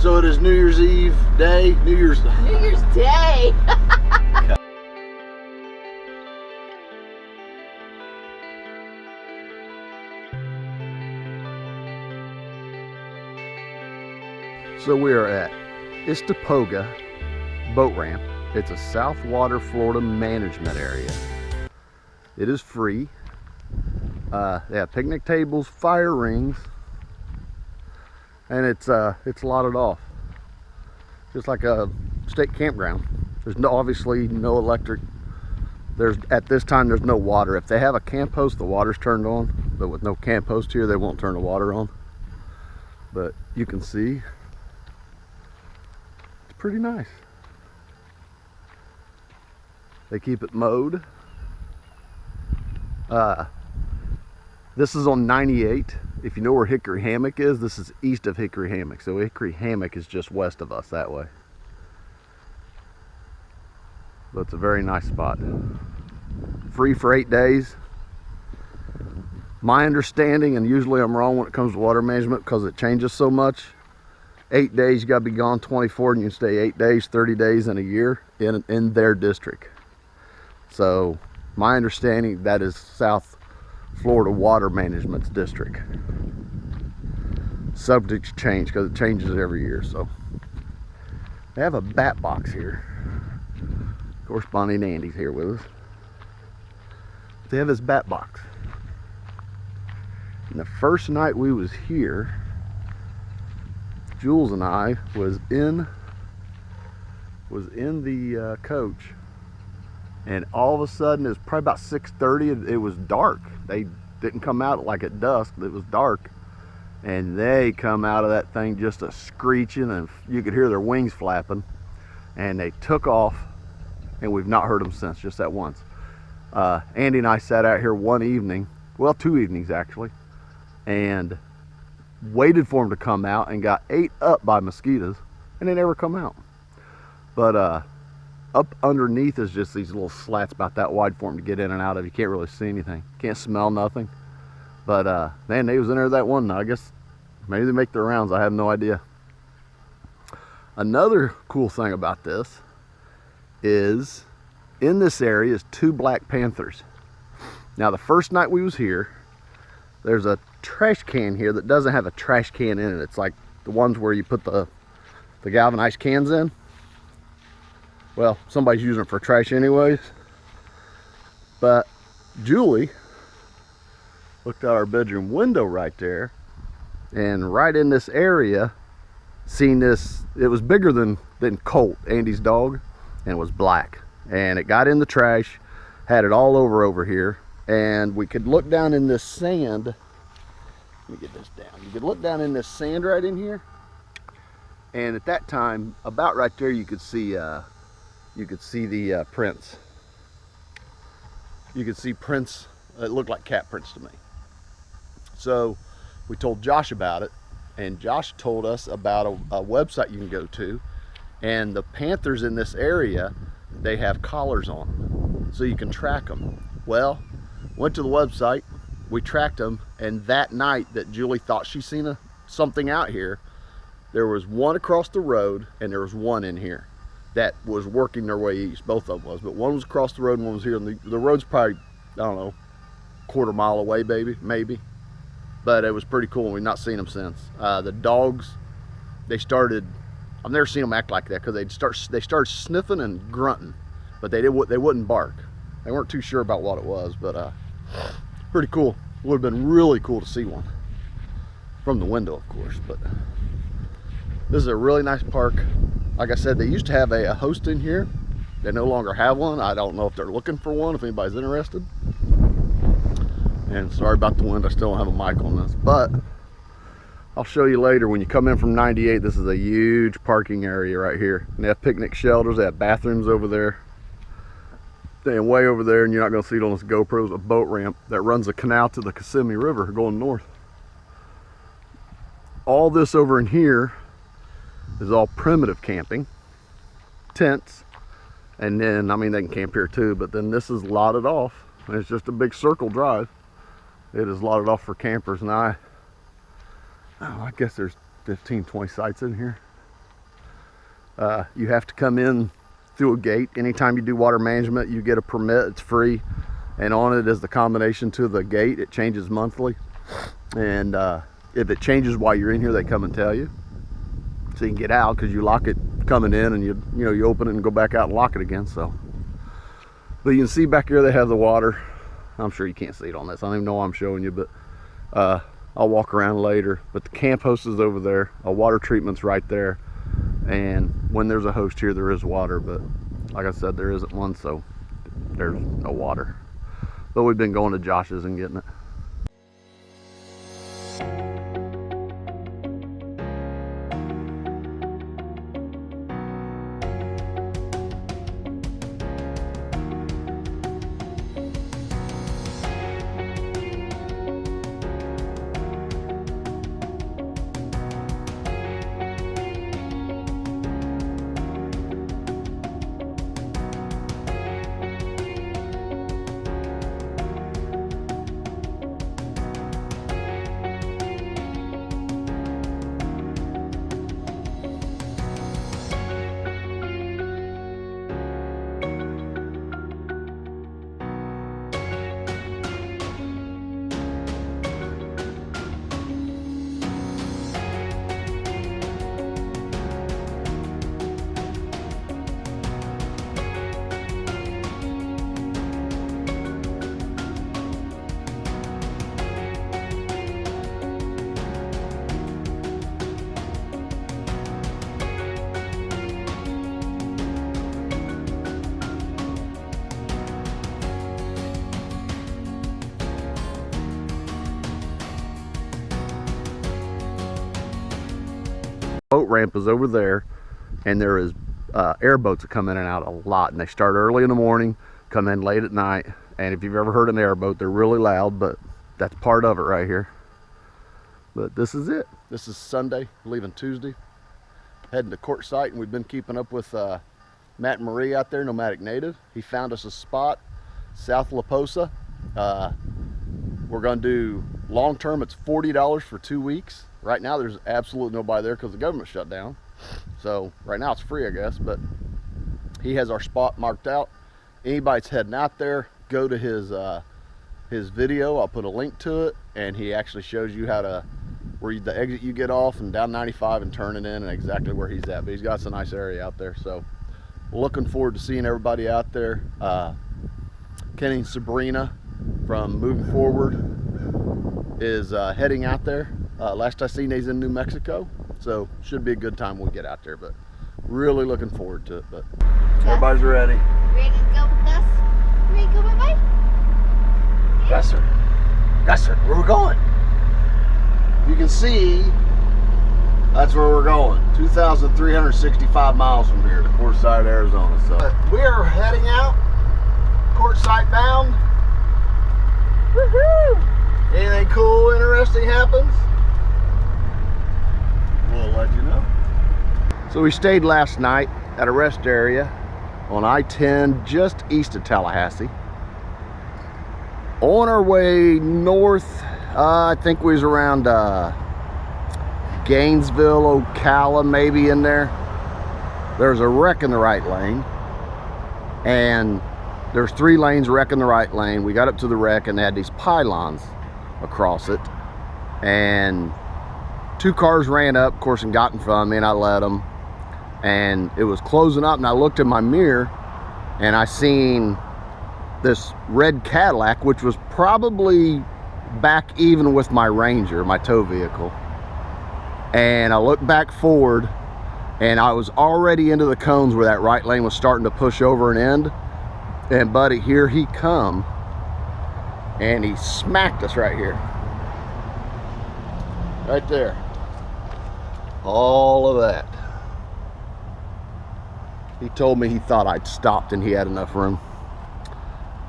So it is New Year's Eve day, New Year's Day. So we are at Istokpoga Boat Ramp. It's a Southwater, Florida management area. It is free. They have picnic tables, fire rings, and it's lotted off, just like a state campground. There's obviously no electric. At this time there's no water. If they have a camp host, the water's turned on, but with no camp host here, they won't turn the water on. But you can see it's pretty nice. They keep it mowed. This is on 98. If you know where Hickory Hammock is, this is east of Hickory Hammock. So Hickory Hammock is just west of us that way. But it's a very nice spot. Free for 8 days. My understanding, and usually I'm wrong when it comes to water management because it changes so much, 8 days you gotta be gone 24, and you can stay 8 days, 30 days in a year in their district. So my understanding, that is South Florida Water Management's district. Subject to change because it changes every year. So they have a bat box here. Of course, Bonnie and Andy's here with us. They have this bat box. And the first night we was here, Jules and I was in the coach, and all of a sudden, it was probably about 6:30. It was dark. They didn't come out like at dusk. It was dark, and they come out of that thing just a screeching, and you could hear their wings flapping, and they took off, and we've not heard them since. Just that once. Andy and I sat out here one evening, well, 2 evenings actually, and waited for them to come out, and got ate up by mosquitoes, and they never come out. But up underneath is just these little slats about that wide for them to get in and out of. You can't really see anything, can't smell nothing. But man, they was in there that one night. I guess maybe they make their rounds, I have no idea. Another cool thing about this is in this area is 2 black panthers. Now the first night we was here, there's a trash can here that doesn't have a trash can in it. It's like the ones where you put the galvanized cans in. Well, somebody's using it for trash anyways. But Julie looked out our bedroom window right there, and right in this area seen this. It was bigger than Colt, Andy's dog, and it was black, and it got in the trash, had it all over here, and we could look down in this sand. Let me get this down. You could look down in this sand right in here, and at that time, about right there, you could see the prints. You could see prints. It looked like cat prints to me. So we told Josh about it, and Josh told us about a website you can go to, and the panthers in this area, they have collars on, so you can track them. Well, went to the website, we tracked them, and that night that Julie thought she seen something out here, there was one across the road and there was one in here that was working their way east. Both of them was, but one was across the road and one was here. And the road's probably, I don't know, quarter mile away, maybe. But it was pretty cool, and we've not seen them since. The dogs, they started, I've never seen them act like that, because they started sniffing and grunting, but they wouldn't bark. They weren't too sure about what it was, but pretty cool. Would have been really cool to see one from the window, of course. But this is a really nice park. Like I said, they used to have a host in here. They no longer have one. I don't know if they're looking for one, if anybody's interested. And sorry about the wind, I still don't have a mic on this, but I'll show you later. When you come in from 98, this is a huge parking area right here. And they have picnic shelters, they have bathrooms over there. Staying way over there, and you're not gonna see it on this GoPro, is a boat ramp that runs a canal to the Kissimmee River going north. All this over in here is all primitive camping, tents, and then, I mean, they can camp here too, but then this is lotted off, and it's just a big circle drive. It is lotted off for campers, and I guess there's 15, 20 sites in here. You have to come in through a gate. Anytime you do water management, you get a permit. It's free, and on it is the combination to the gate. It changes monthly, and if it changes while you're in here, they come and tell you, so you can get out, because you lock it coming in, and you open it and go back out and lock it again. So, but you can see back here they have the water. I'm sure you can't see it on this. I don't even know why I'm showing you, but I'll walk around later. But the camp host is over there. A water treatment's right there. And when there's a host here, there is water. But like I said, there isn't one, so there's no water. But we've been going to Josh's and getting it. Boat ramp is over there, and there is airboats that come in and out a lot, and they start early in the morning, come in late at night. And if you've ever heard an airboat, they're really loud, but that's part of it right here. But this is it. This is Sunday, leaving Tuesday, heading to Quartzite, and we've been keeping up with Matt and Marie out there, Nomadic Native. He found us a spot south of La Posa. We're going to do long term. It's $40 for 2 weeks. Right now there's absolutely nobody there because the government shut down. So right now it's free, I guess, but he has our spot marked out. Anybody that's heading out there, go to his video. I'll put a link to it, and he actually shows you how to, the exit you get off and down 95 and turn it in, and exactly where he's at. But he's got some nice area out there. So looking forward to seeing everybody out there. Kenny and Sabrina from Moving Forward is heading out there. Last I seen, he's in New Mexico, so should be a good time when we get out there. But really looking forward to it. But everybody's ready. Ready to go with us? Ready to go, bye-bye? Gusser, where we going? You can see that's where we're going. 2,365 miles from here to Quartzite, Arizona. So we are heading out, Quartzite bound. Woohoo! Anything cool, interesting happens, we'll let you know. So we stayed last night at a rest area on I-10 just east of Tallahassee. On our way north, I think we was around Gainesville, Ocala, maybe in there. There's a wreck in the right lane, and there's 3 lanes, wreck in the right lane. We got up to the wreck, and they had these pylons across it, and 2 cars ran up, of course, and got in front of me, and I let them, and it was closing up, and I looked in my mirror, and I seen this red Cadillac, which was probably back even with my Ranger, my tow vehicle. And I looked back forward, and I was already into the cones where that right lane was starting to push over and end. And buddy, here he come, and he smacked us right here. Right there. All of that. He told me he thought I'd stopped and he had enough room.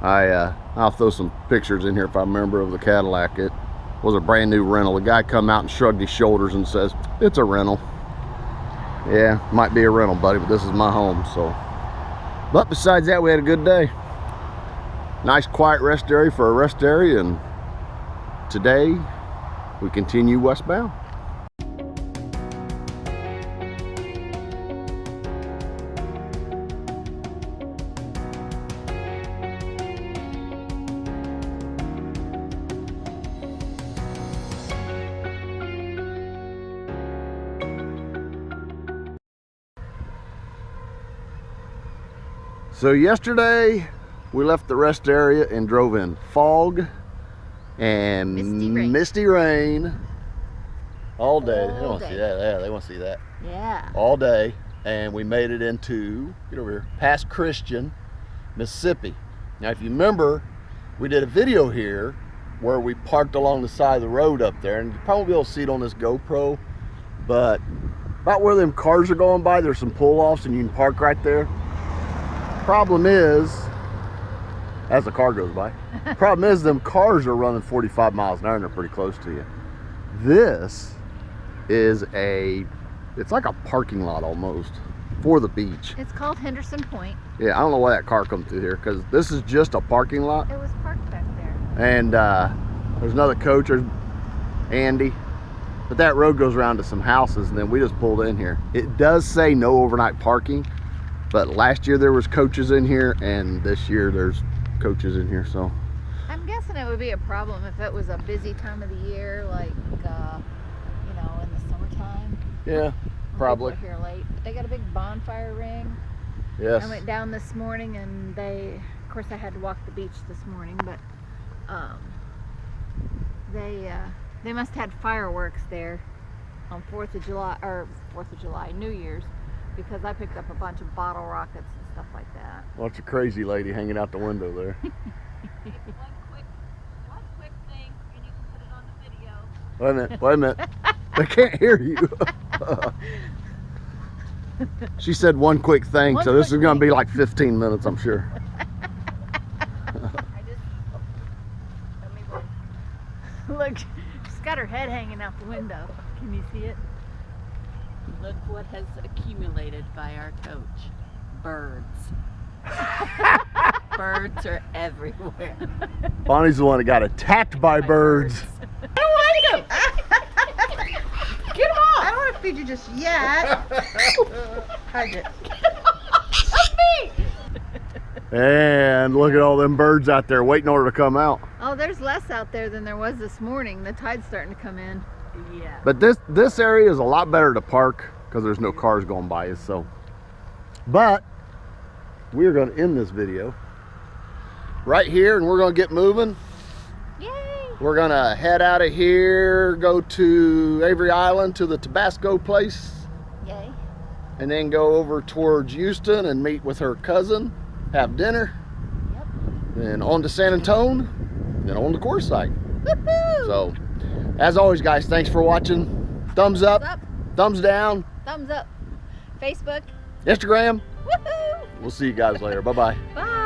I'll throw some pictures in here if I remember of the Cadillac. It was a brand new rental. The guy come out and shrugged his shoulders and says, "It's a rental." Yeah, might be a rental, buddy, but this is my home. So, but besides that, we had a good day. Nice quiet rest area for a rest area, and today we continue westbound. So yesterday we left the rest area and drove in fog and misty rain all day. They want to see that. Yeah, they want to see that. Yeah. All day, and we made it into, get over here, past Christian, Mississippi. Now, if you remember, we did a video here where we parked along the side of the road up there, and you probably be able to see it on this GoPro, but about where them cars are going by, there's some pull-offs and you can park right there. Problem is, as the car goes by, problem is them cars are running 45 miles an hour and they're pretty close to you. This is it's like a parking lot almost for the beach. It's called Henderson Point. Yeah, I don't know why that car come through here, because this is just a parking lot. It was parked back there. And there's another coach, there's Andy. But that road goes around to some houses, and then we just pulled in here. It does say no overnight parking, but last year there was coaches in here, and this year there's coaches in here, so. I'm guessing it would be a problem if it was a busy time of the year, like, you know, in the summertime. Yeah, probably. People are here late. But they got a big bonfire ring. Yes. I went down this morning, and of course I had to walk the beach this morning, but they must have had fireworks there on 4th of July, New Year's, because I picked up a bunch of bottle rockets and stuff like that. What's a crazy lady hanging out the window there? One quick thing, and you can put it on the video. Wait a minute. They can't hear you. She said one quick thing, so this is going to be like 15 minutes, I'm sure. Look, she's got her head hanging out the window. Can you see it? Look what has accumulated by our coach. Birds. Birds are everywhere. Bonnie's the one that got attacked by birds. I don't like them. Get them off. I don't want to feed you just yet. Hide it. And look at all them birds out there waiting in order to come out. Oh, there's less out there than there was this morning. The tide's starting to come in. Yeah. But this area is a lot better to park because there's no cars going by. So, but we're going to end this video right here, and we're going to get moving. Yay! We're going to head out of here, go to Avery Island to the Tabasco place, Yay! and then go over towards Houston and meet with her cousin, have dinner, Yep. then on to San Antonio, then on to Quartzite. Woohoo! So, as always, guys, thanks for watching. Thumbs up, thumbs down, thumbs up. Facebook. Instagram. Woohoo! We'll see you guys later. Bye-bye. Bye.